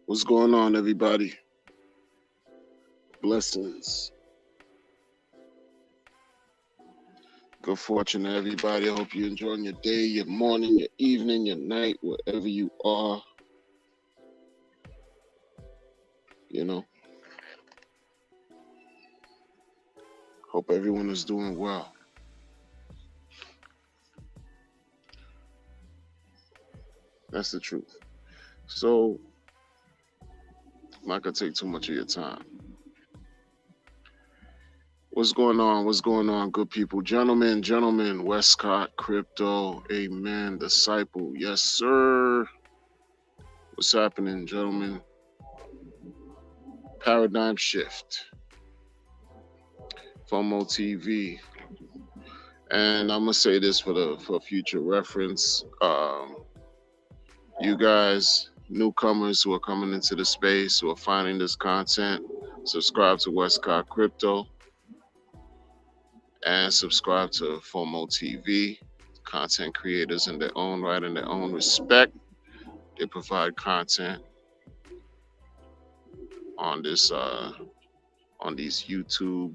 What's going on, everybody? Blessings. Good fortune to everybody. I hope you're enjoying your day, your morning, your evening, your night, wherever you are. You know, hope everyone is doing well. That's the truth. So, I'm not gonna take too much of your time. What's going on? What's going on, good people? Gentlemen, Westcott, Crypto, Amen, Disciple. Yes, sir. What's happening, gentlemen? Paradigm shift. FOMO TV. And I'm gonna say this for future reference. You guys, newcomers who are coming into the space, who are finding this content, subscribe to Westcott Crypto and subscribe to FOMO TV. Content creators in their own right, in their own respect. They provide content on these YouTube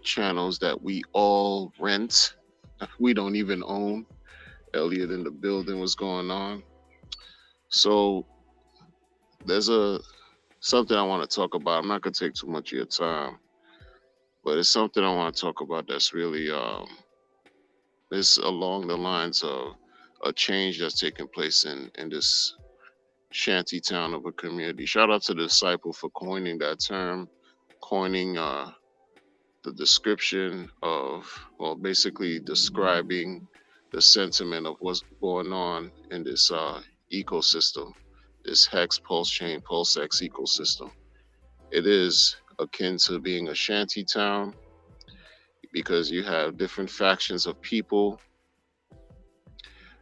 channels that we all rent. We don't even own. Elliot in the building, what's going on? So there's something I want to talk about. I'm not gonna take too much of your time, but it's something I want to talk about that's really it's along the lines of a change that's taking place in this shanty town of a community. Shout out to the disciple for coining that term, coining the description of, well, basically describing the sentiment of what's going on in this ecosystem, this hex pulse chain pulse X ecosystem. It is akin to being a shanty town because you have different factions of people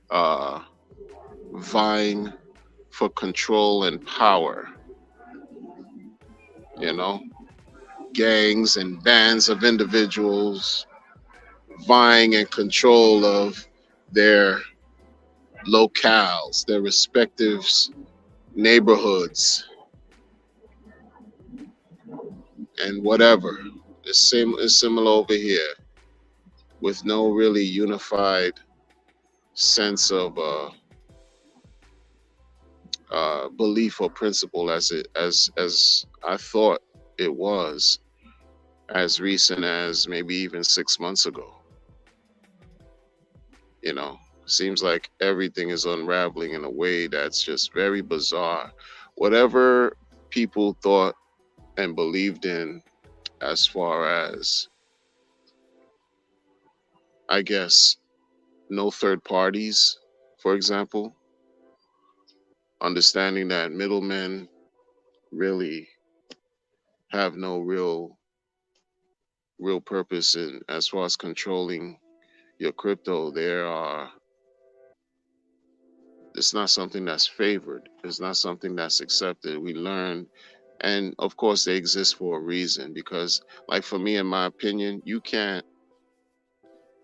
uh, vying for control and power. You know, gangs and bands of individuals vying in control of their locales, their respective neighborhoods, and whatever. It's similar over here with no really unified sense of belief or principle as I thought it was as recent as maybe even 6 months ago. You know, seems like everything is unraveling in a way that's just very bizarre. Whatever people thought and believed in, as far as, I guess, no third parties, for example, understanding that middlemen really have no real purpose in as far as controlling your crypto. It's not something that's favored. It's not something that's accepted. We learn, and of course they exist for a reason, because like for me, in my opinion, you can't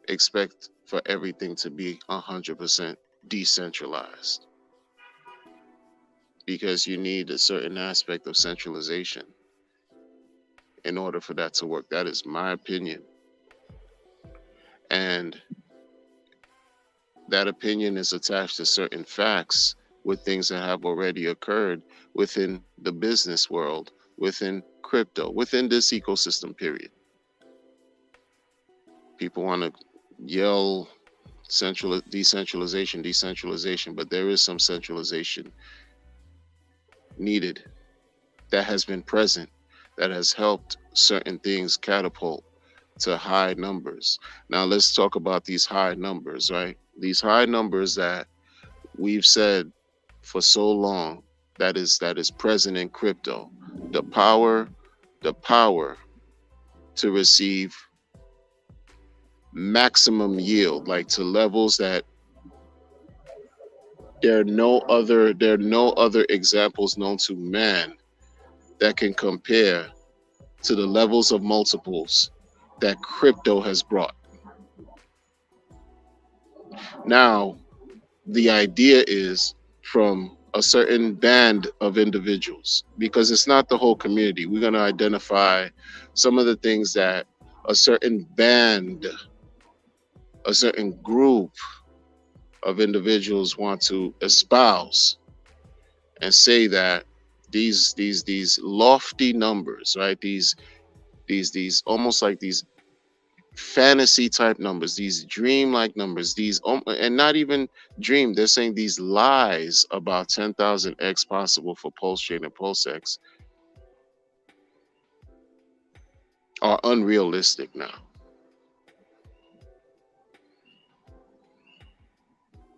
expect for everything to be 100% decentralized, because you need a certain aspect of centralization in order for that to work. That is my opinion. And that opinion is attached to certain facts with things that have already occurred within the business world, within crypto, within this ecosystem, period. People want to yell decentralization, but there is some centralization needed that has been present, that has helped certain things catapult to high numbers. Now let's talk about these high numbers, right? These high numbers that we've said for so long, that is present in crypto. The power to receive maximum yield, like to levels that there are no other examples known to man that can compare to the levels of multiples that crypto has brought. Now, the idea is from a certain band of individuals, because it's not the whole community. We're going to identify some of the things that a certain band, a certain group of individuals want to espouse and say that these lofty numbers, right? These almost like these fantasy type numbers, these dream like numbers, and not even dream. They're saying these lies about 10,000x possible for Pulse Chain and PulseX are unrealistic now.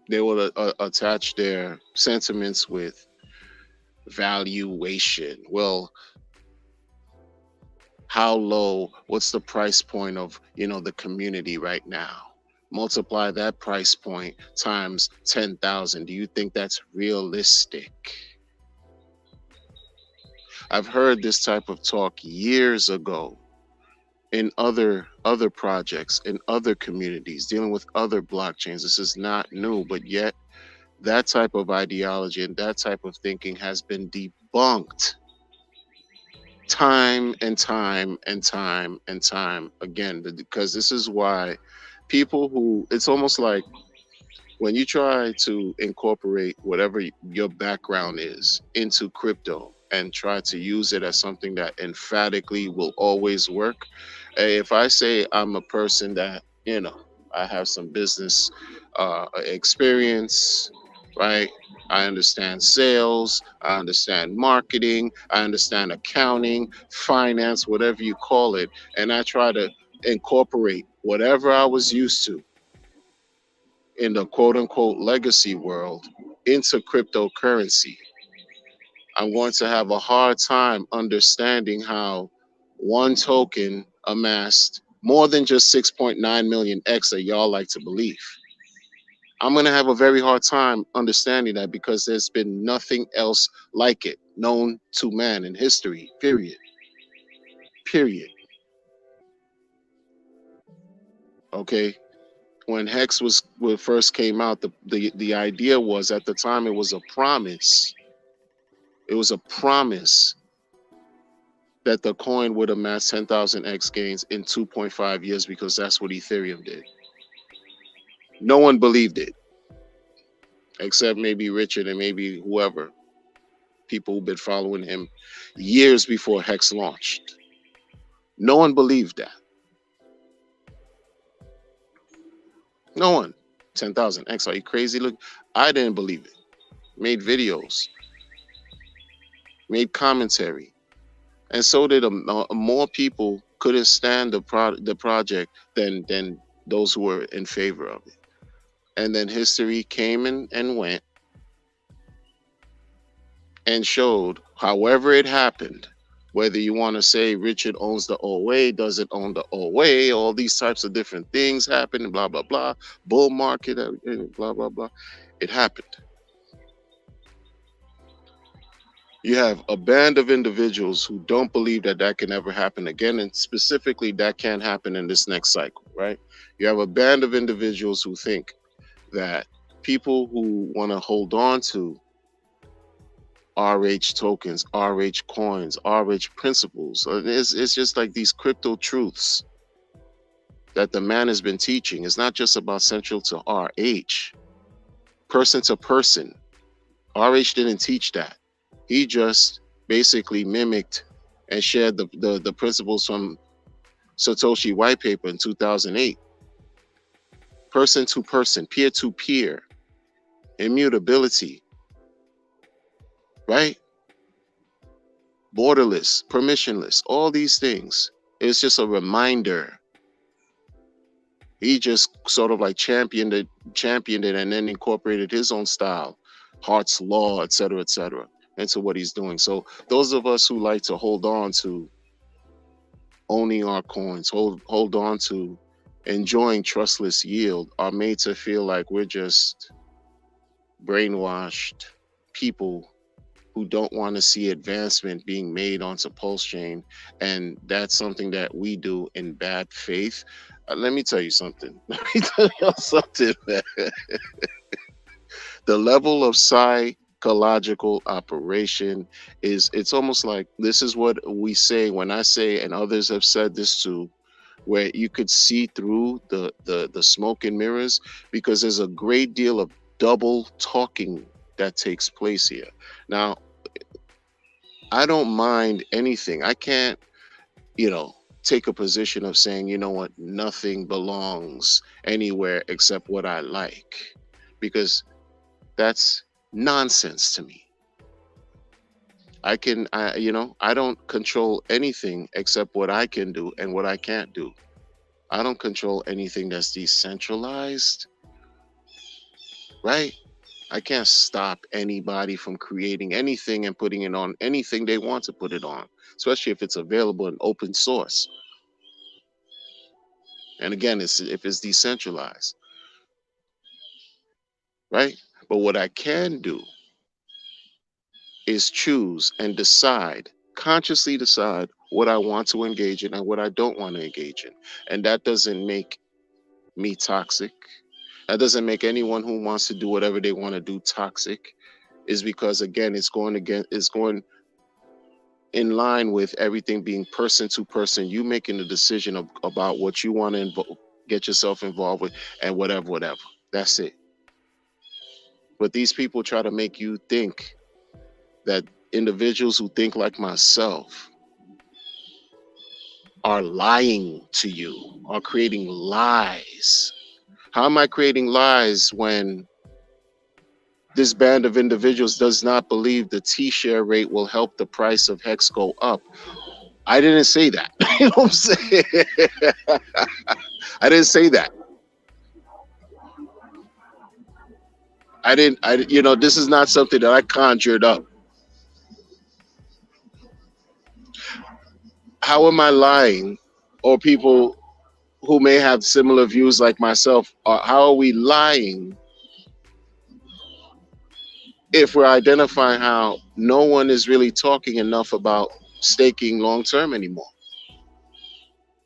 They will attach their sentiments with valuation. Well, how low? What's the price point of the community right now? Multiply that price point times 10,000. Do you think that's realistic? I've heard this type of talk years ago in other projects, in other communities, dealing with other blockchains. This is not new, but yet that type of ideology and that type of thinking has been debunked time and time and time and time again, because this is why people who, it's almost like when you try to incorporate whatever your background is into crypto and try to use it as something that emphatically will always work. If I say I'm a person that, I have some business experience, right? I understand sales, I understand marketing, I understand accounting, finance, whatever you call it, and I try to incorporate whatever I was used to in the quote unquote legacy world into cryptocurrency. I'm going to have a hard time understanding how one token amassed more than just 6.9 million X that y'all like to believe. I'm going to have a very hard time understanding that because there's been nothing else like it known to man in history, period. Period. Okay. When Hex was when it first came out, the idea was, at the time, it was a promise. It was a promise that the coin would amass 10,000 X gains in 2.5 years, because that's what Ethereum did. No one believed it, except maybe Richard and maybe whoever, people who've been following him years before Hex launched. No one believed that. No one. 10,000 X, are you crazy? Look, I didn't believe it. Made videos, made commentary, and so did more people. Couldn't stand the project than those who were in favor of it. And then history came and went and showed, however it happened, whether you want to say Richard owns the OA, doesn't own the OA, all these types of different things happen, blah blah blah, bull market, blah blah blah. It happened. You have a band of individuals who don't believe that that can ever happen again, and specifically that can't happen in this next cycle, right? You have a band of individuals who think that people who want to hold on to RH tokens, RH coins, RH principles, it's just like these crypto truths that the man has been teaching. It's not just about central to RH, person to person. RH didn't teach that. He just basically mimicked and shared the principles from Satoshi white paper in 2008. Person to person, peer to peer, immutability, right? Borderless, permissionless, all these things. It's just a reminder. He just sort of like championed it, and then incorporated his own style, Hart's law, etc., into what he's doing. So those of us who like to hold on to owning our coins, hold on to enjoying trustless yield, are made to feel like we're just brainwashed people who don't want to see advancement being made onto Pulse Chain, and that's something that we do in bad faith. Let me tell you something. Let me tell you something, man. The level of psychological operation. Is it's almost like this is what we say when I say, and others have said this too, where you could see through the smoke and mirrors, because there's a great deal of double talking that takes place here. Now, I don't mind anything. I can't, you know, take a position of saying, you know what, nothing belongs anywhere except what I like, because that's nonsense to me. I don't control anything except what I can do and what I can't do. I don't control anything that's decentralized, right? I can't stop anybody from creating anything and putting it on anything they want to put it on, especially if it's available in open source. And again, if it's decentralized, right? But what I can do is choose and decide, consciously decide what I want to engage in and what I don't want to engage in. And that doesn't make me toxic. That doesn't make anyone who wants to do whatever they want to do toxic. Is because again, it's going in line with everything being person to person. You making the decision about what you want to get yourself involved with, and whatever. That's it. But these people try to make you think that individuals who think like myself are lying to you, are creating lies. How am I creating lies when this band of individuals does not believe the T-share rate will help the price of Hex go up? I didn't say that. You know what I'm saying? I didn't say that. This is not something that I conjured up. How am I lying? Or people who may have similar views like myself, how are we lying if we're identifying how no one is really talking enough about staking long term anymore,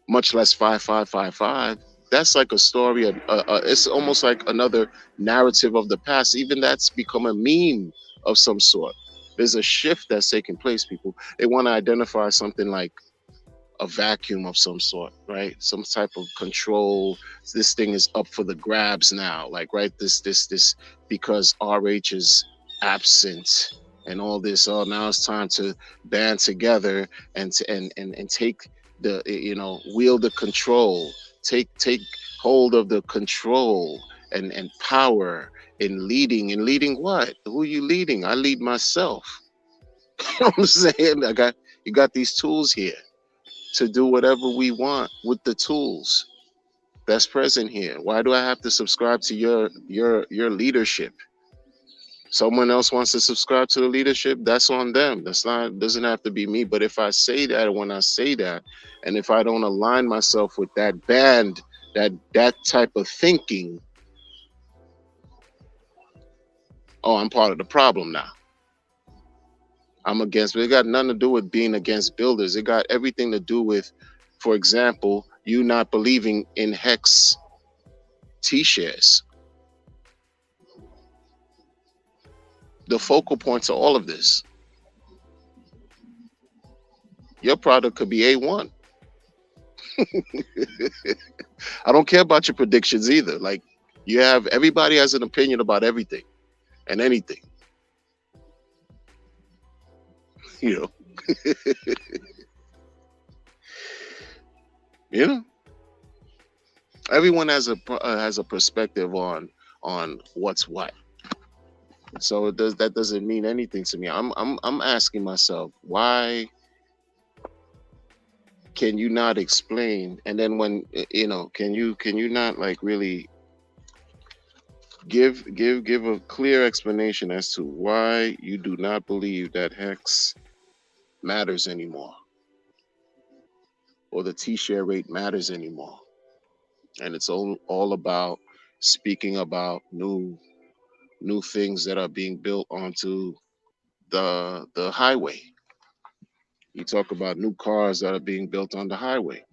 much less 5555? That's like a story. It's almost like another narrative of the past. Even that's become a meme of some sort. There's a shift that's taking place. People, they want to identify something like a vacuum of some sort, right? Some type of control. This thing is up for the grabs now, like, right? This because RH is absent and all this. Oh, now it's time to band together and and take the, wield the control, take hold of the control and power in leading. And leading what? Who are you leading? I lead myself. You know what I'm saying? You got these tools here to do whatever we want with the tools that's present here. Why do I have to subscribe to your leadership? Someone else wants to subscribe to the leadership, that's on them. That's not, doesn't have to be me. But if I say that, when I say that, and if I don't align myself with that band, that type of thinking, oh, I'm part of the problem now. I'm against, but it got nothing to do with being against builders. It got everything to do with, for example, you not believing in Hex T-shares. The focal point to all of this. Your product could be A1. I don't care about your predictions either. Like, everybody has an opinion about everything and anything. You know. You know. Everyone has a perspective on what's what. So that doesn't mean anything to me. I'm asking myself, why can you not explain? And then when, can you not, like, really give a clear explanation as to why you do not believe that Hex matters anymore, or the T-share rate matters anymore? And it's all about speaking about new things that are being built onto the highway. You talk about new cars that are being built on the highway,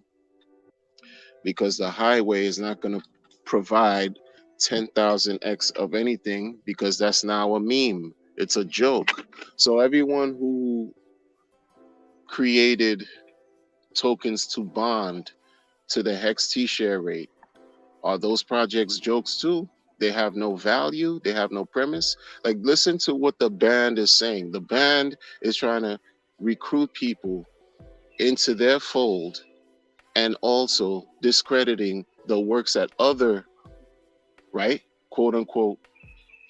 because the highway is not going to provide 10,000x of anything, because that's now a meme. It's a joke. So everyone who created tokens to bond to the Hex T-share rate, are those projects jokes too? They have no value. They have no premise. Like, listen to what the band is saying. The band is trying to recruit people into their fold and also discrediting the works that other, right, quote unquote,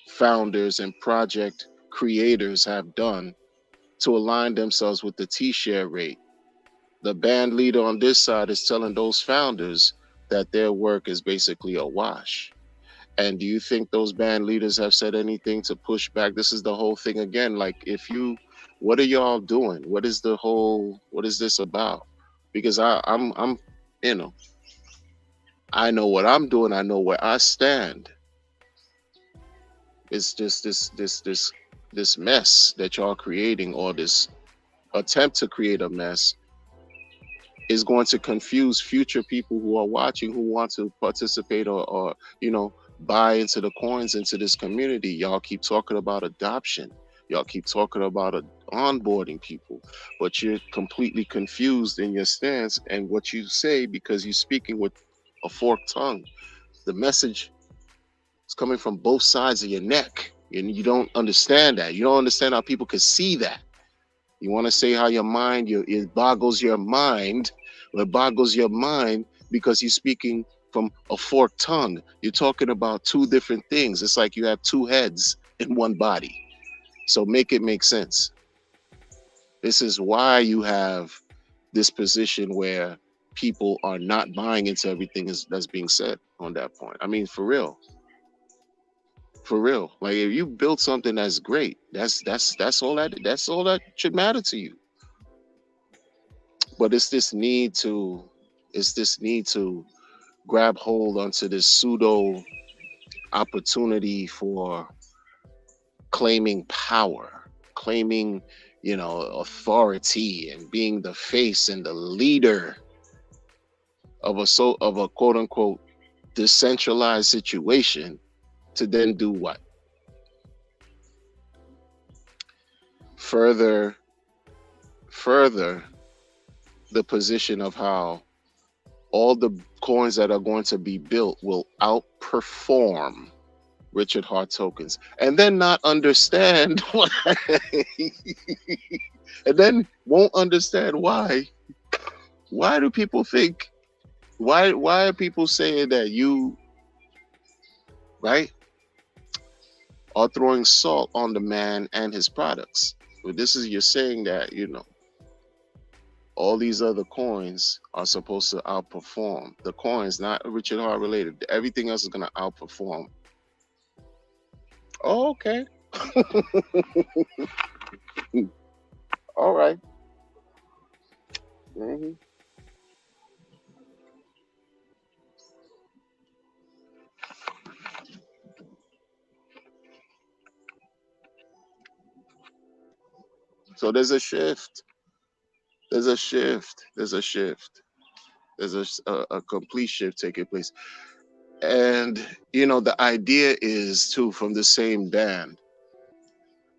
founders and project creators have done to align themselves with the T-share rate. The band leader on this side is telling those founders that their work is basically a wash. And do you think those band leaders have said anything to push back? This is the whole thing again. Like, if you, what are y'all doing? What is the whole, what is this about? Because I'm, you know, I know what I'm doing. I know where I stand. It's just this mess that y'all creating, or this attempt to create a mess, is going to confuse future people who are watching, who want to participate, or buy into the coins, into this community. Y'all keep talking about adoption. Y'all keep talking about onboarding people, but you're completely confused in your stance and what you say, because you're speaking with a forked tongue. The message is coming from both sides of your neck, and you don't understand that. You don't understand how people can see that. You want to say how your mind, it boggles your mind. Well, it boggles your mind because you're speaking from a forked tongue. You're talking about two different things. It's like you have two heads in one body. So make it make sense. This is why you have this position where people are not buying into everything that's being said on that point. I mean, for real. For real. Like, if you build something that's great, that's all that should matter to you. But it's this need to grab hold onto this pseudo opportunity for claiming power, claiming, authority, and being the face and the leader of a quote unquote decentralized situation, to then do what? Further the position of how all the coins that are going to be built will outperform Richard Hart tokens, and then not understand why, and then won't understand why. Why do people think? Why are people saying that you, right, are throwing salt on the man and his products? Well, you're saying that, all these other coins are supposed to outperform. The coins, not Richard Hart related. Everything else is going to outperform. Oh, okay. All right. Mm-hmm. So there's a shift. There's a shift. There's a shift. There's a complete shift taking place. And, the idea is, too, from the same band.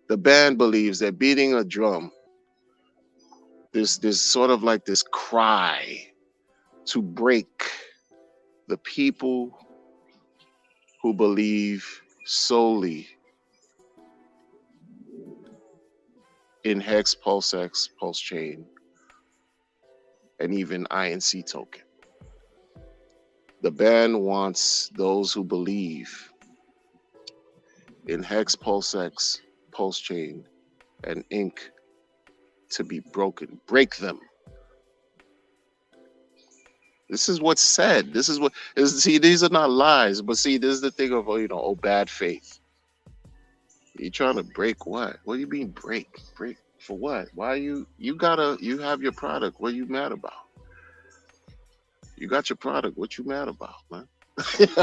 The band believes that beating a drum, there's sort of like this cry to break the people who believe solely in Hex, Pulse X, Pulse Chain, and even INC token. The band wants those who believe in Hex, Pulse X, Pulse Chain, and Inc. to be broken. Break them. This is what's said. This is what is. See, these are not lies, but see, this is the thing of bad faith. You trying to break what? What do you mean break? Break for what? Why you have your product? What are you mad about? You got your product. What you mad about, man? It's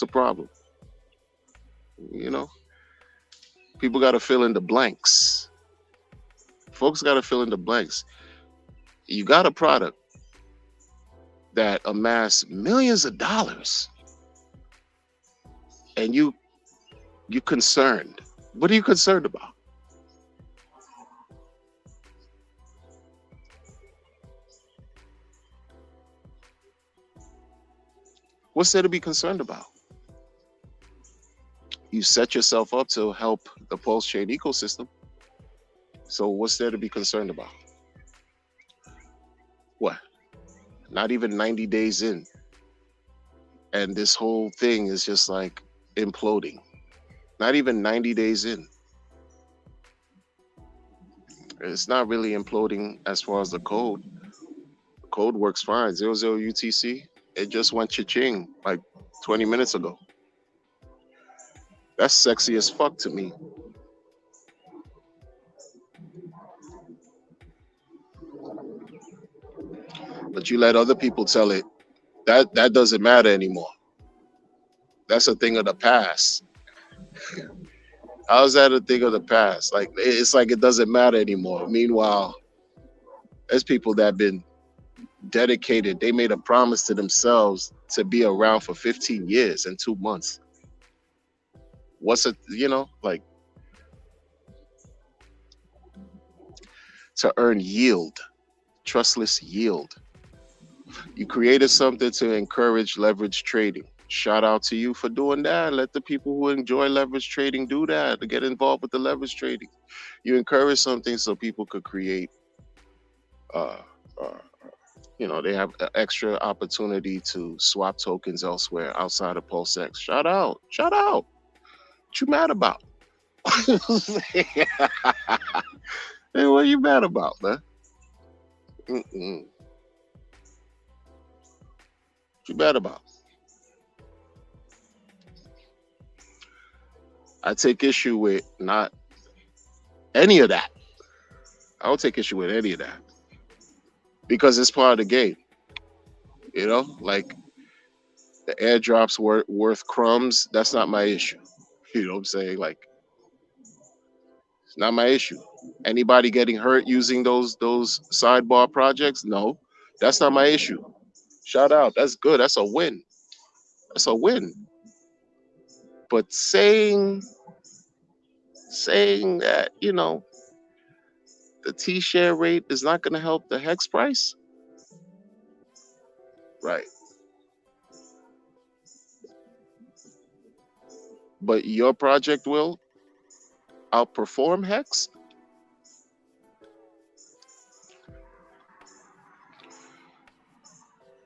a problem. People got to fill in the blanks. Folks got to fill in the blanks. You got a product that amassed millions of dollars, and you You concerned. What are you concerned about? What's there to be concerned about? You set yourself up to help the pulse chain ecosystem. So what's there to be concerned about? What? Not even 90 days in. And this whole thing is just like imploding. Not even 90 days in. It's not really imploding as far as the code. The code works fine. 00 UTC. It just went cha-ching like 20 minutes ago. That's sexy as fuck to me. But you let other people tell it. That doesn't matter anymore. That's a thing of the past. How's that a thing of the past? Like it's like it doesn't matter anymore. Meanwhile, there's people that have been dedicated. They made a promise to themselves to be around for 15 years and 2 months. What's it, like to earn yield, trustless yield. You created something to encourage leverage trading. Shout out to you for doing that. Let the people who enjoy leverage trading do that, to get involved with the leverage trading. You encourage something so people could create, uh, uh, they have an extra opportunity to swap tokens elsewhere outside of PulseX. Shout out. Shout out. What you mad about? Hey, what you mad about, man? Mm-mm. What you mad about? I take issue with not any of that. I don't take issue with any of that because it's part of the game. Like the airdrops worth crumbs. That's not my issue. You know what I'm saying? Like it's not my issue. Anybody getting hurt using those sidebar projects? No, that's not my issue. Shout out. That's good. That's a win. That's a win. But saying that the T share rate is not going to help the hex price, right? But your project will outperform hex.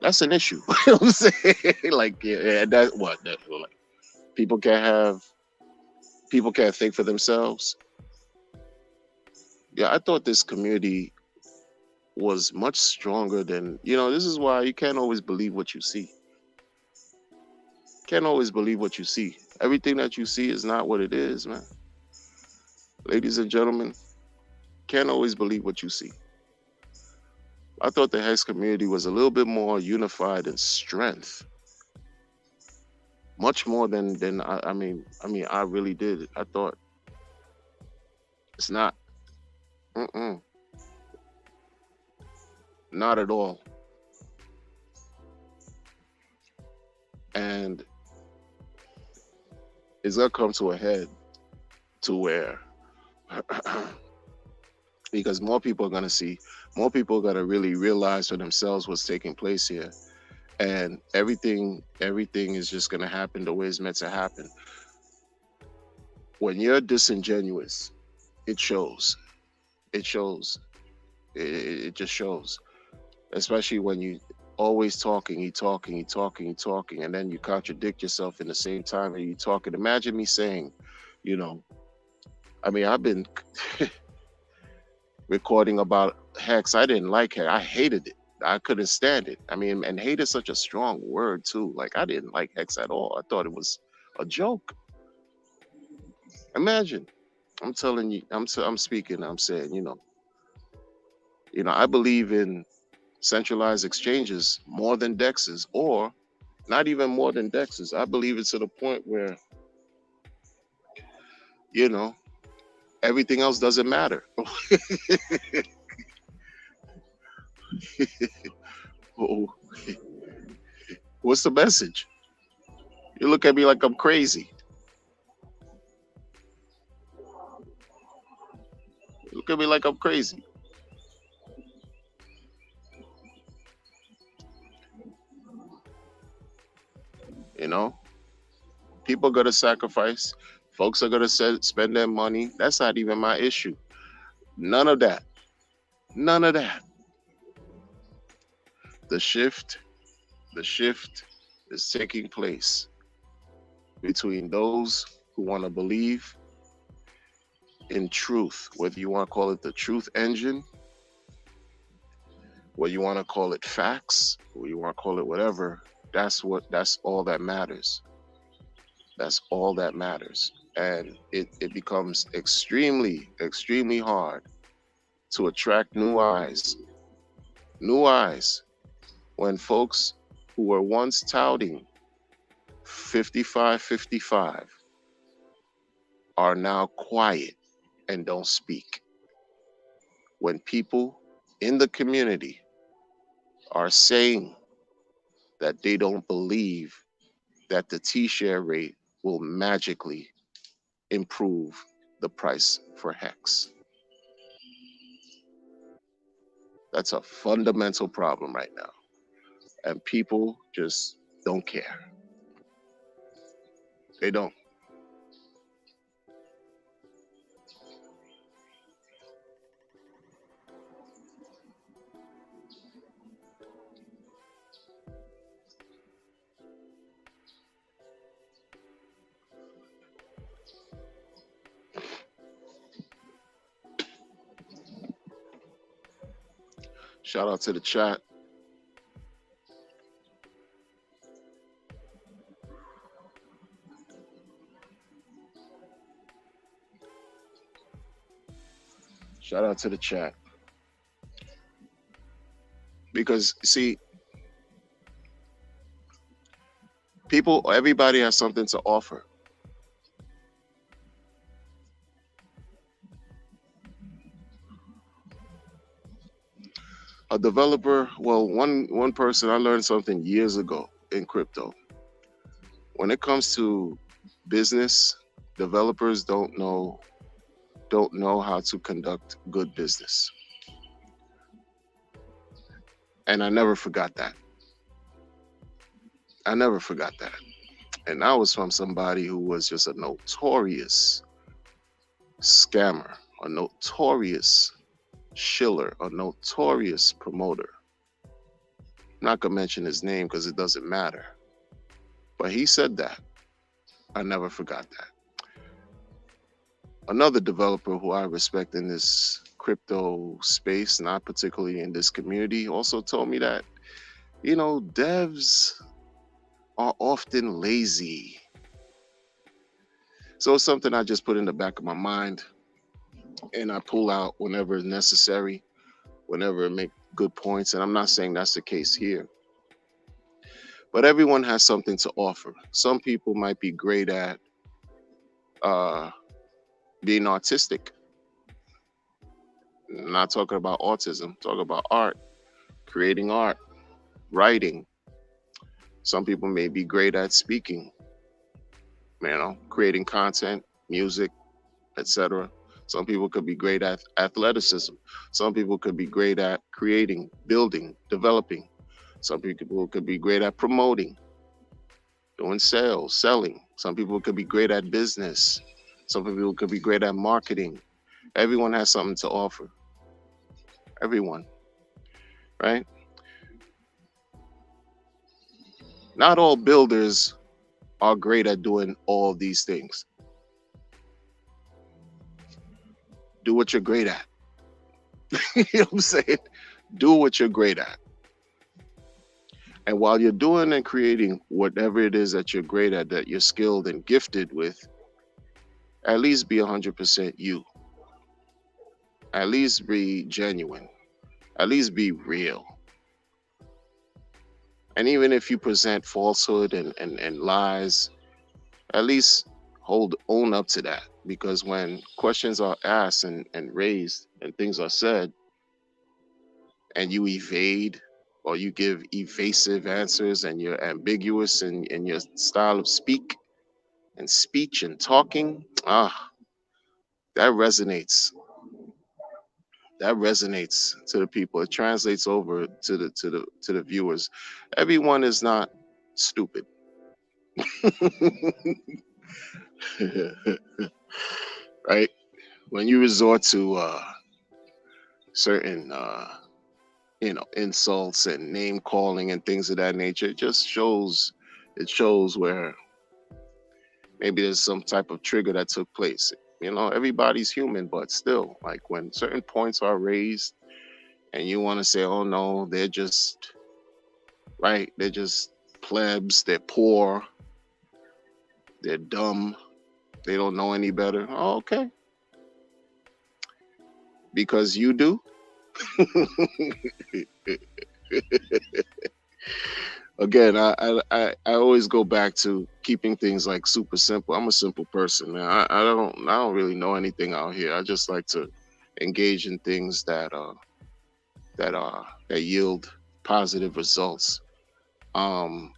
That's an issue. You know what I'm saying? Like, yeah, that what that like people can't have people can't think for themselves. Yeah, I thought this community was much stronger than this is why you can't always believe what you see. Can't always believe what you see. Everything that you see is not what it is, man. Ladies and gentlemen, can't always believe what you see. I thought the hex community was a little bit more unified in strength, much more than I really did. I thought it's not. Mm-mm, not at all. And it's gonna come to a head to where because more people are gonna really realize for themselves what's taking place here, and everything is just gonna happen the way it's meant to happen. When you're disingenuous, it shows. It shows. It just shows. Especially when you always talking, and then you contradict yourself in the same time and you talking. Imagine me saying, you know, I've been recording about Hex. I didn't like Hex. I hated it. I couldn't stand it. And hate is such a strong word too. Like I didn't like Hex at all. I thought it was a joke. Imagine. I'm telling you. I'm speaking. I'm saying. I believe in centralized exchanges more than dexes, or not even more than dexes. I believe it to the point where you know everything else doesn't matter. Oh, what's the message? You look at me like I'm crazy. Look at me like I'm crazy. You know, people are gonna sacrifice. Folks are gonna spend their money. That's not even my issue. None of that. None of that. The shift, the shift is taking place between those who want to believe in truth, whether you want to call it the truth engine, whether you want to call it facts, or you want to call it whatever. That's all that matters. That's all that matters. And it becomes extremely, extremely hard to attract new eyes, when folks who were once touting 55-55 are now quiet and don't speak. When people in the community are saying that they don't believe that the T-share rate will magically improve the price for Hex. That's a fundamental problem right now. And people just don't care. They don't. Shout out to the chat. Shout out to the chat. Because, see, everybody has something to offer. A developer, well, one person, I learned something years ago in crypto. When it comes to business, developers don't know how to conduct good business. And I never forgot that. I never forgot that. And that was from somebody who was just a notorious scammer, a notorious shiller, a notorious promoter. I'm not gonna mention his name because it doesn't matter. But he said that. I never forgot that. Another developer who I respect in this crypto space, not particularly in this community, also told me that, devs are often lazy. So it's something I just put in the back of my mind, and I pull out whenever necessary, whenever it make good points. And I'm not saying that's the case here, but everyone has something to offer. Some people might be great at being artistic. I'm not talking about autism, talking about art, creating art, writing. Some people may be great at speaking, creating content, music, etc. Some people could be great at athleticism. Some people could be great at creating, building, developing. Some people could be great at promoting, doing sales, selling. Some people could be great at business. Some people could be great at marketing. Everyone has something to offer. Everyone, right? Not all builders are great at doing all these things. Do what you're great at. You know what I'm saying? Do what you're great at. And while you're doing and creating whatever it is that you're great at, that you're skilled and gifted with, at least be 100% you. At least be genuine. At least be real. And even if you present falsehood and lies, at least own up to that. Because when questions are asked and raised and things are said, and you evade or you give evasive answers and you're ambiguous in your style of speech and talking, that resonates. that resonates to the people. It translates over to the viewers. Everyone is not stupid. Right? When you resort to certain insults and name calling and things of that nature, it shows where maybe there's some type of trigger that took place. Everybody's human, but still, like when certain points are raised and you want to say, oh no, they're just right, they're just plebs, they're poor, they're dumb, they don't know any better. Oh, okay. Because you do. Again, I always go back to keeping things like super simple. I'm a simple person, man. I don't really know anything out here. I just like to engage in things that yield positive results. Um,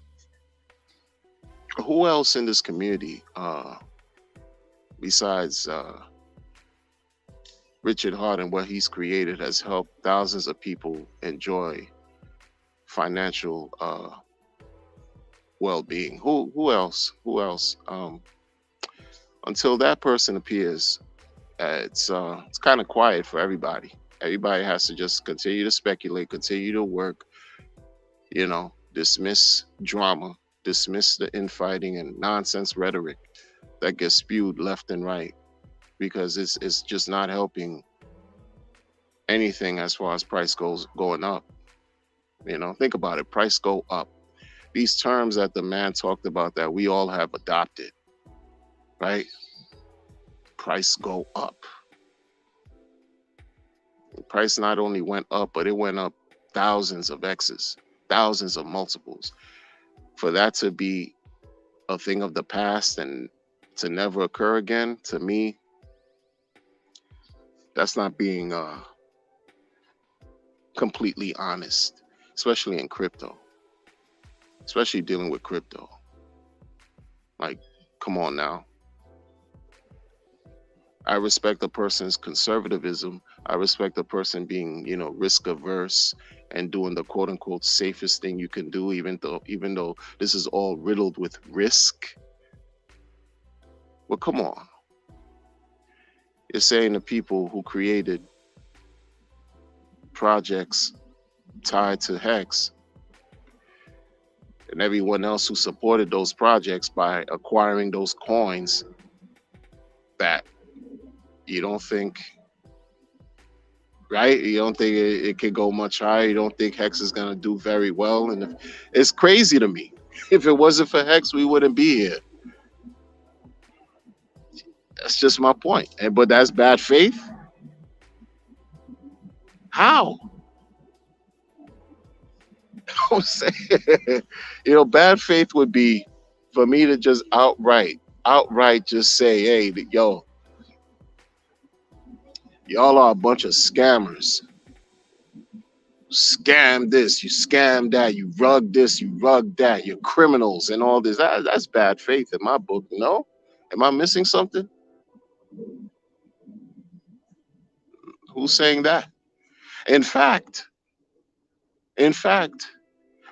who else in this community, besides Richard Hart and what he's created, has helped thousands of people enjoy financial well-being? Who else? Who else? Until that person appears, it's kind of quiet for everybody. Everybody has to just continue to speculate, continue to work. Dismiss drama, dismiss the infighting and nonsense rhetoric that gets spewed left and right, because it's just not helping anything as far as price goes going up. Think about it. Price go up. These terms that the man talked about that we all have adopted, right? Price go up. The price not only went up, but it went up thousands of X's, thousands of multiples. For that to be a thing of the past and to never occur again, to me, that's not being completely honest, especially in crypto, especially dealing with crypto. Like, come on now. I respect a person's conservatism. I respect a person being, risk averse and doing the quote unquote safest thing you can do, even though this is all riddled with risk. Well, come on. You're saying the people who created projects tied to Hex and everyone else who supported those projects by acquiring those coins, that you don't think, right? You don't think it could go much higher. You don't think Hex is going to do very well. And it's crazy to me. If it wasn't for Hex, we wouldn't be here. That's just my point. But that's bad faith. How? I'm saying, bad faith would be for me to just outright just say, hey, yo, y'all are a bunch of scammers. Scam this, you scam that, you rug this, you rug that, you're criminals and all this. That's bad faith in my book. No? Am I missing something? Who's saying that? In fact,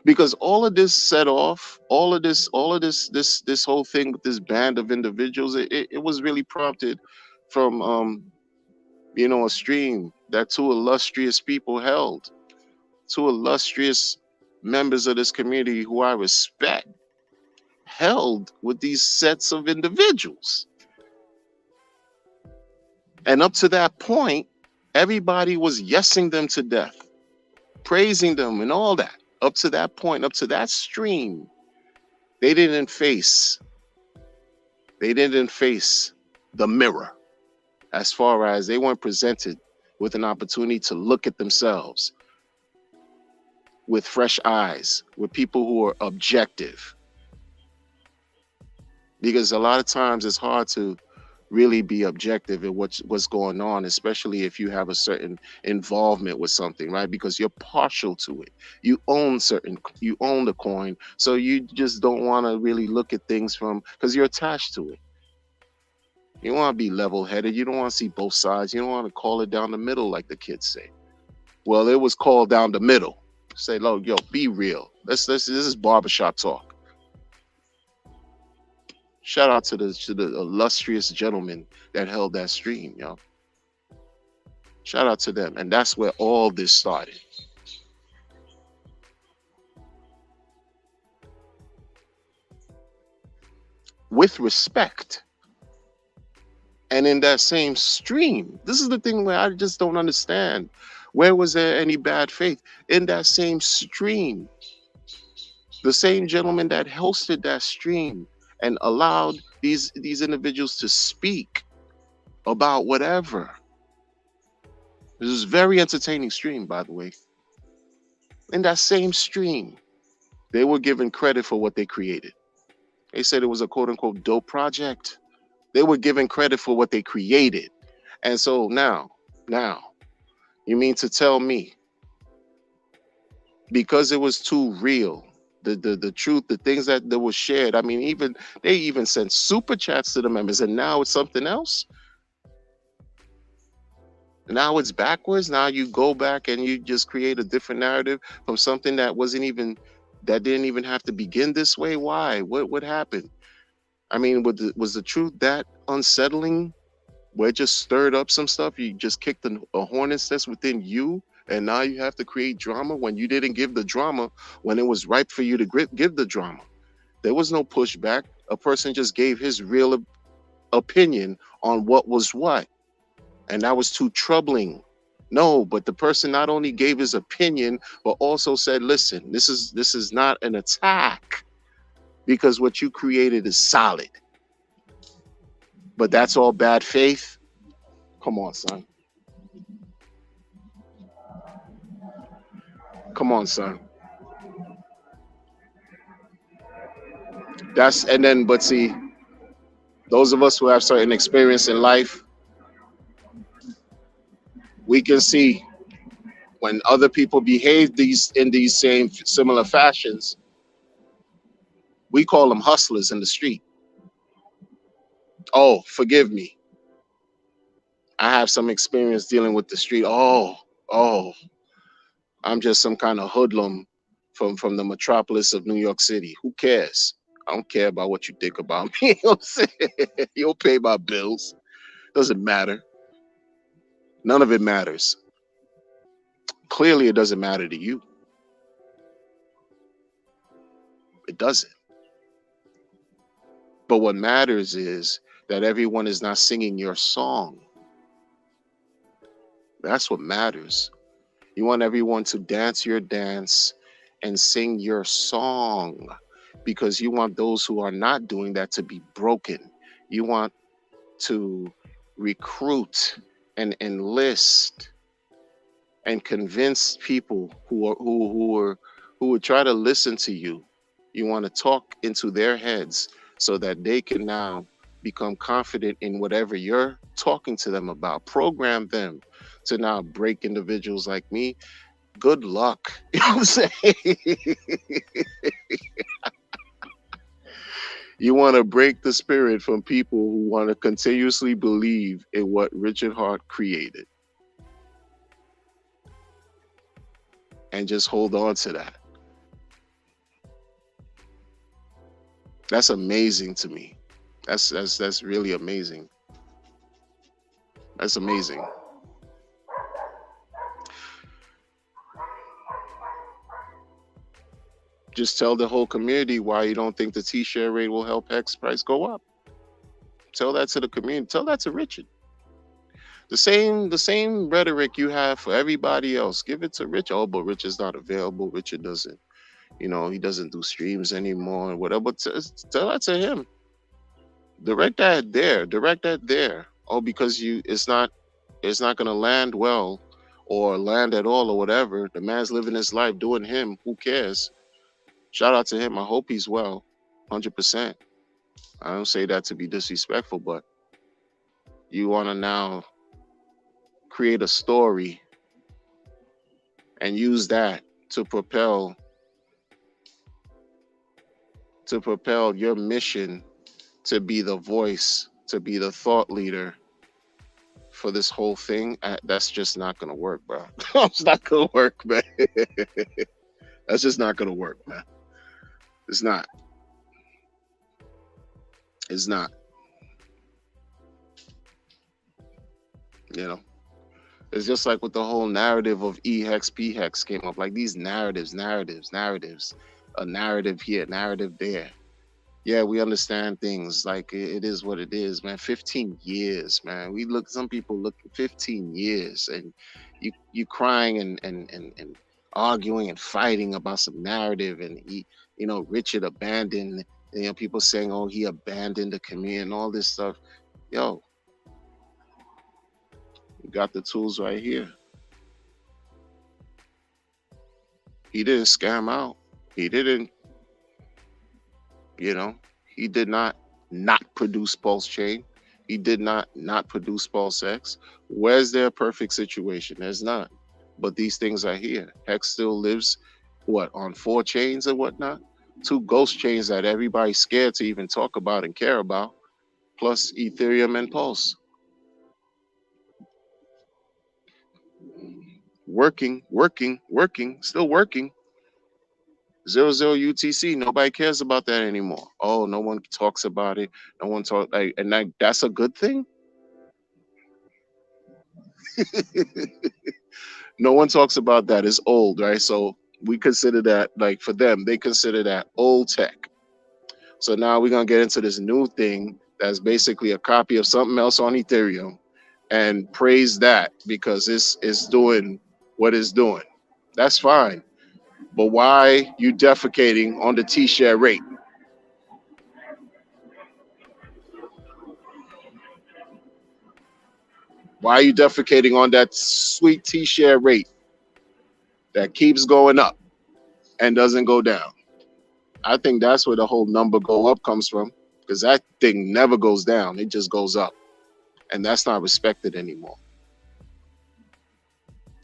because all of this set off, all of this whole thing with this band of individuals, it was really prompted from a stream that two illustrious people held, two illustrious members of this community who I respect held with these sets of individuals. And up to that point, everybody was yesing them to death, praising them and all that. Up to that point, up to that stream, they didn't face the mirror, as far as they weren't presented with an opportunity to look at themselves with fresh eyes, with people who are objective. Because a lot of times it's hard to really be objective in what's going on, especially if you have a certain involvement with something, right? Because you're partial to it. You own the coin, so you just don't want to really look at things because you're attached to it. You want to be level-headed. You don't want to see both sides. You don't want to call it down the middle like the kids say. Well, it was called down the middle. Say, look, yo, be real. This is barbershop talk. Shout out to the illustrious gentleman that held that stream, yo. Shout out to them. And that's where all this started. With respect. And in that same stream, this is the thing where I just don't understand. Where was there any bad faith? In that same stream, the same gentleman that hosted that stream and allowed these individuals to speak about whatever. This is a very entertaining stream, by the way. In that same stream, they were given credit for what they created. They said it was a quote unquote dope project. They were given credit for what they created. And so now, you mean to tell me, because it was too real, the truth, the things that were shared, I mean, they even sent super chats to the members, and now it's something else? Now it's backwards. Now you go back and you just create a different narrative from something that didn't even have to begin this way. Why? What happened? I mean, was the truth that unsettling, where it just stirred up some stuff? You just kicked a hornet's nest within you, and now you have to create drama when you didn't give the drama when it was ripe for you to give the drama. There was no pushback. A person just gave his real opinion on what was what. And that was too troubling. No, but the person not only gave his opinion, but also said, listen, this is not an attack, because what you created is solid. But that's all bad faith? Come on, son. Come on, son. But see, those of us who have certain experience in life, we can see when other people behave in these same similar fashions, we call them hustlers in the street. Oh, forgive me. I have some experience dealing with the street. Oh, I'm just some kind of hoodlum from the metropolis of New York City. Who cares? I don't care about what you think about me. You know what I'm saying? You'll pay my bills. Doesn't matter. None of it matters. Clearly, it doesn't matter to you. It doesn't. But what matters is that everyone is not singing your song. That's what matters. You want everyone to dance your dance and sing your song, because you want those who are not doing that to be broken. You want to recruit and enlist and convince people who would try to listen to you. You want to talk into their heads so that they can now become confident in whatever you're talking to them about. Program them to now break individuals like me. Good luck. You know what I'm saying? You want to break the spirit from people who want to continuously believe in what Richard Hart created. And just hold on to that. That's amazing to me. That's really amazing. That's amazing. Just tell the whole community why you don't think the T-share rate will help X price go up. Tell that to the community. Tell that to Richard. The same rhetoric you have for everybody else, give it to Richard. Oh, but Richard's not available. Richard doesn't, he doesn't do streams anymore and whatever. But tell that to him. Direct that there. Oh, because it's not gonna land well or land at all or whatever. The man's living his life doing him. Who cares? Shout out to him. I hope he's well, 100%. I don't say that to be disrespectful, but you want to now create a story and use that to propel your mission to be the voice to be the thought leader for this whole thing, that's just not gonna work, bro. It's not gonna work, man. That's just not gonna work, man. It's not. It's not. You know. It's just like with the whole narrative of E hex, P hex came up. Like these narratives. A narrative here, narrative there. Yeah, we understand things. Like it is what it is, man. 15 years, man. Some people look 15 years, and you crying and arguing and fighting about some narrative, and Richard abandoned. People saying, oh, he abandoned the community and all this stuff. Yo, you got the tools right here. He didn't scam out. He didn't, he did not produce Pulse Chain. He did not produce Pulse X. Where's their perfect situation? There's not. But these things are here. Hex still lives, on 4 chains and whatnot? 2 ghost chains that everybody's scared to even talk about and care about, plus Ethereum and Pulse. Working, still working. 00 UTC, nobody cares about that anymore. Oh, no one talks about it. No one talks, that's a good thing. No one talks about that. It's old, right? So we consider that, like, for them, they consider that old tech. So now we're gonna get into this new thing that's basically a copy of something else on Ethereum, and praise that because it's doing what it's doing. That's fine. But why you defecating on the T-share rate? Why are you defecating on that sweet T-share rate that keeps going up and doesn't go down? I think that's where the whole number go up comes from, because that thing never goes down. It just goes up. And that's not respected anymore.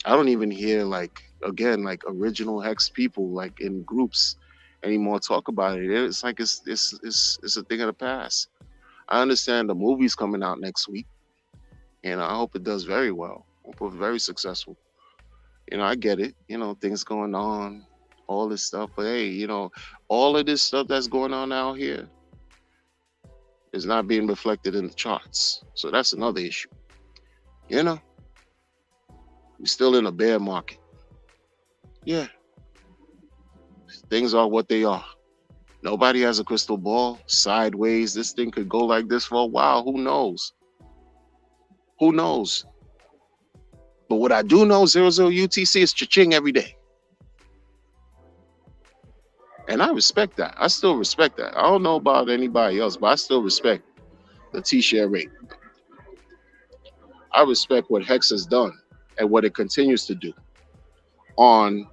I don't even hear, like original Hex people, like, in groups anymore talk about it. It's like it's a thing of the past. I understand the movie's coming out next week, and I hope it does very well. I hope it's very successful. I get it. Things going on, all this stuff. But hey, all of this stuff that's going on out here is not being reflected in the charts. So that's another issue. We're still in a bear market. Yeah. Things are what they are. Nobody has a crystal ball. Sideways. This thing could go like this for a while. Who knows? Who knows? But what I do know, 00 UTC is cha-ching every day. And I respect that. I still respect that. I don't know about anybody else, but I still respect the T-share rate. I respect what Hex has done and what it continues to do on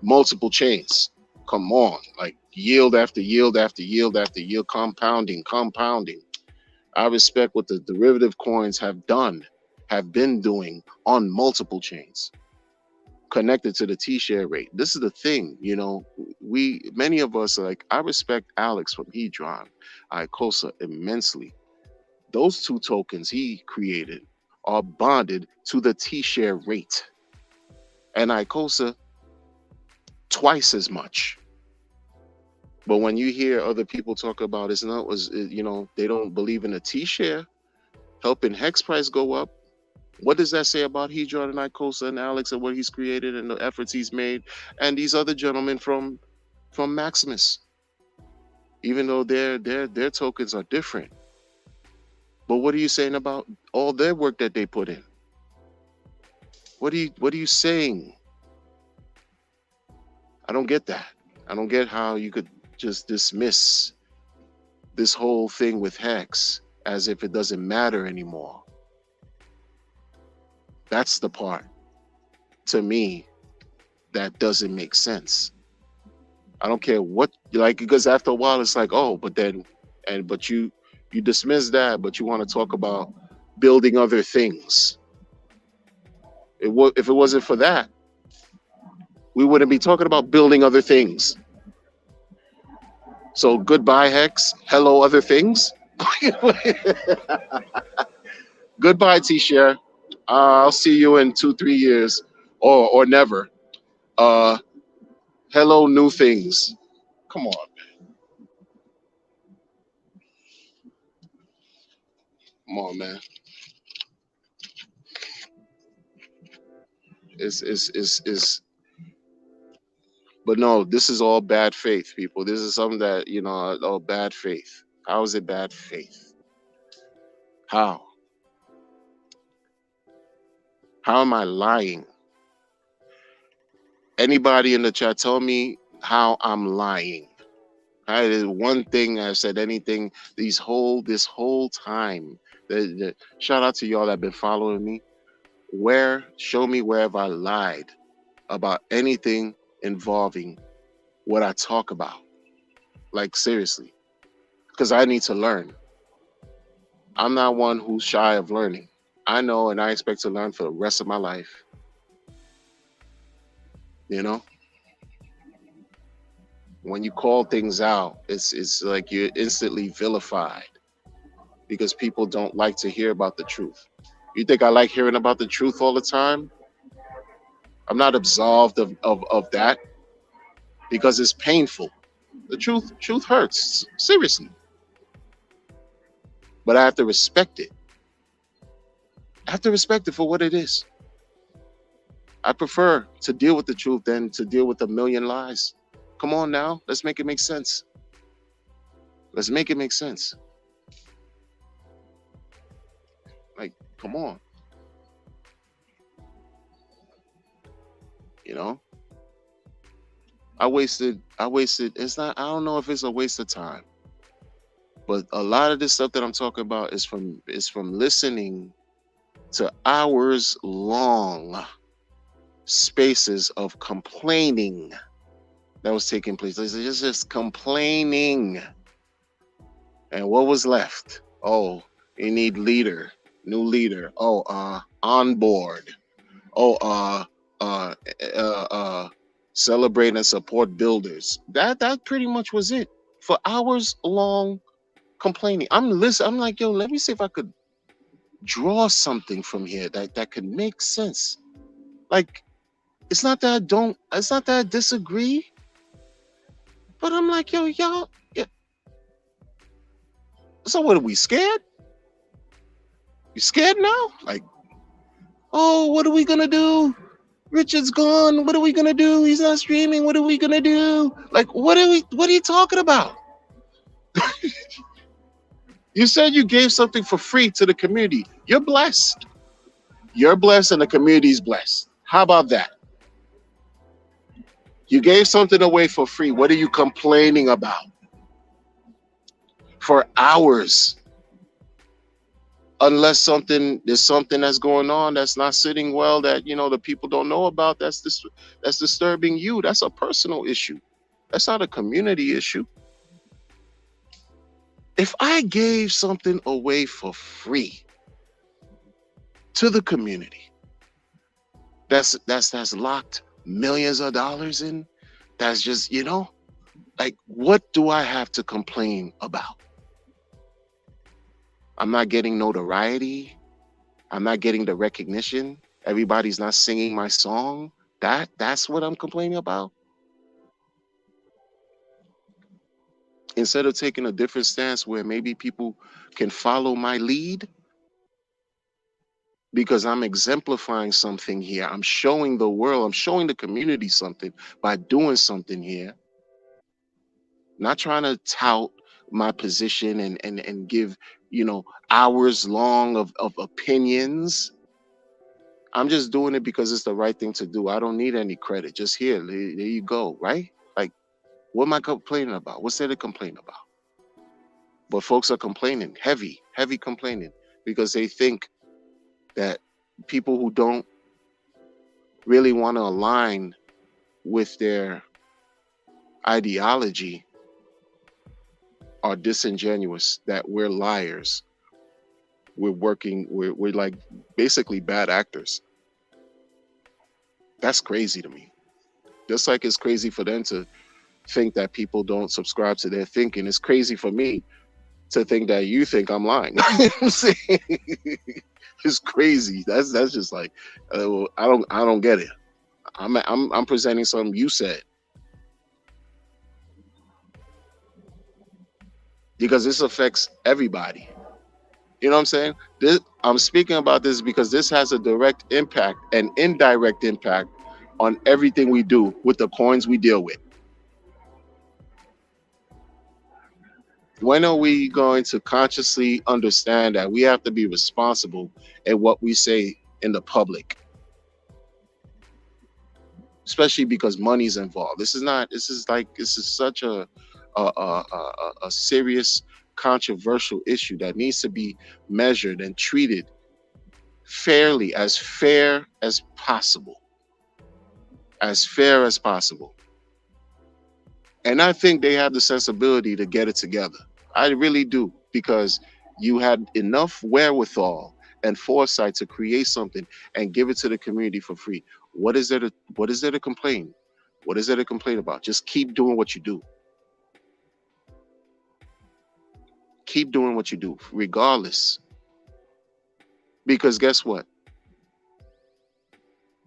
multiple chains. Come on, like yield after yield after yield after yield, compounding. I respect what the derivative coins have been doing on multiple chains connected to the T-share rate. This is the thing, many of us are like, I respect Alex from Hedron, Icosa immensely. Those 2 tokens he created are bonded to the T-share rate, and Icosa twice as much. But when you hear other people talk about they don't believe in the T-share helping Hex price go up, what does that say about Hedron and Icosa and Alex and what he's created and the efforts he's made, and these other gentlemen from Maximus? Even though their tokens are different, but what are you saying about all their work that they put in? What are you saying? I don't get that. I don't get how you could just dismiss this whole thing with Hex as if it doesn't matter anymore. That's the part, to me, that doesn't make sense. I don't care what, because after a while it's like, oh, but you dismiss that, but you want to talk about building other things. If it wasn't for that, we wouldn't be talking about building other things. So goodbye, Hex. Hello, other things. Goodbye, T-Share. I'll see you in 2, 3 years, or never. Uh, hello, new things. Come on, come on, man. It's But no, this is all bad faith, people. This is something that all bad faith. How is it bad faith? How? How am I lying? Anybody in the chat, tell me how I'm lying. That is one thing I've said anything this whole time. Shout out to y'all that been following me. Show me where have I lied about anything involving what I talk about. Like seriously. Because I need to learn. I'm not one who's shy of learning. I know and I expect to learn for the rest of my life. You know? When you call things out, it's like you're instantly vilified because people don't like to hear about the truth. You think I like hearing about the truth all the time? I'm not absolved of that because it's painful. The truth hurts, seriously. But I have to respect it. I have to respect it for what it is. I prefer to deal with the truth than to deal with a million lies. Come on now, let's make it make sense. Let's make it make sense. Like, come on. You know? I wasted, it's not, I don't know if it's a waste of time. But a lot of this stuff that I'm talking about is from listening to hours long spaces of complaining that was taking place. It's just complaining. And what was left? Oh, you need new leader. Oh, on board. Oh, celebrate and support builders. That pretty much was it for hours long complaining. I'm listening. I'm like, yo, let me see if I could draw something from here that could make sense. Like, it's not that I disagree, but I'm like, yo, y'all. Yeah. So what are we scared? You scared now? Like, oh, what are we gonna do? Richard's gone. What are we gonna do? He's not streaming. What are we gonna do? Like, what are you talking about? You said you gave something for free to the community. You're blessed. You're blessed and the community's blessed. How about that? You gave something away for free. What are you complaining about? For hours. Unless there's something that's going on that's not sitting well that the people don't know about, that's disturbing you. That's a personal issue. That's not a community issue. If I gave something away for free to the community, that's locked millions of dollars in, that's just like, what do I have to complain about? I'm not getting notoriety. I'm not getting the recognition. Everybody's not singing my song. That's what I'm complaining about. Instead of taking a different stance where maybe people can follow my lead, because I'm exemplifying something here. I'm showing the world, I'm showing the community something by doing something here. Not trying to tout my position and give, hours long of opinions. I'm just doing it because it's the right thing to do. I don't need any credit. Just here, there you go, right? Like, what am I complaining about? What's there to complain about? But folks are complaining, heavy complaining, because they think that people who don't really want to align with their ideology are disingenuous, that we're liars. We're like basically bad actors. That's crazy to me. Just like it's crazy for them to think that people don't subscribe to their thinking, it's crazy for me to think that you think I'm lying. You know what I'm saying? It's crazy. That's just like, I don't get it. I'm presenting something you said, because this affects everybody. You know what I'm saying? I'm speaking about this because this has a direct impact and indirect impact on everything we do with the coins we deal with. When are we going to consciously understand that we have to be responsible in what we say in the public, especially because money's involved? This is not. This is such a serious, controversial issue that needs to be measured and treated fairly, as fair as possible, as fair as possible. And I think they have the sensibility to get it together. I really do, because you had enough wherewithal and foresight to create something and give it to the community for free. What is there to complain? What is there to complain about? Just keep doing what you do. Keep doing what you do, regardless. Because guess what?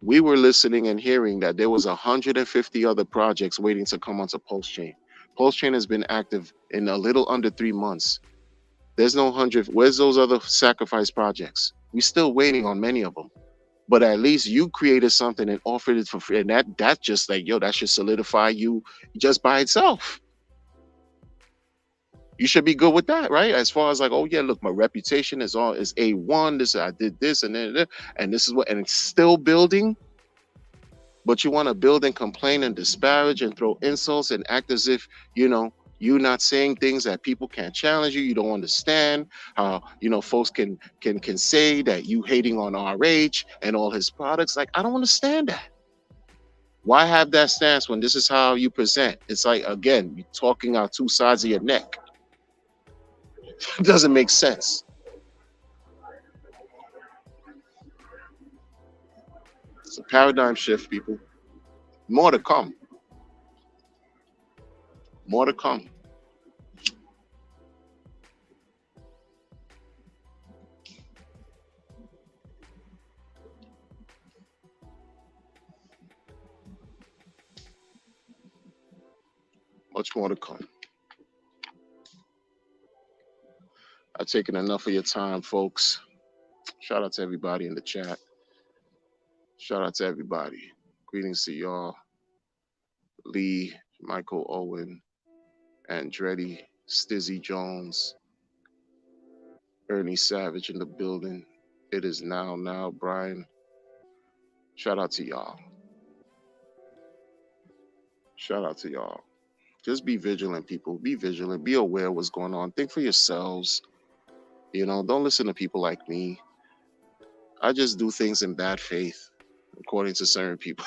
We were listening and hearing that there was 150 other projects waiting to come onto PulseChain. PulseChain has been active in a little under 3 months. There's no 100. Where's those other sacrifice projects? We're still waiting on many of them. But at least you created something and offered it for free. And that's just like, yo, that should solidify you just by itself. You should be good with that, right? As far as like, oh yeah, look, my reputation is A1. This, I did this and then, and this is what, and it's still building. But you want to build and complain and disparage and throw insults and act as if, you're not saying things that people can't challenge you. You don't understand how, folks can say that you hating on RH and all his products. Like, I don't understand that. Why have that stance when this is how you present? It's like, again, you're talking out two sides of your neck. It doesn't make sense. It's a paradigm shift, people. More to come. More to come. Much more to come. I've taken enough of your time, folks. Shout out to everybody in the chat. Shout out to everybody. Greetings to y'all. Lee, Michael Owen, Andretti, Stizzy Jones, Ernie Savage in the building. It is now, Brian. Shout out to y'all. Shout out to y'all. Just be vigilant, people. Be vigilant. Be aware of what's going on. Think for yourselves. Don't listen to people like me. I just do things in bad faith, according to certain people.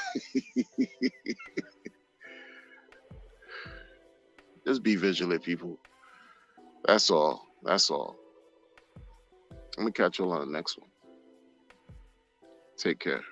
Just be vigilant, people. That's all. That's all. Let me catch you all on the next one. Take care.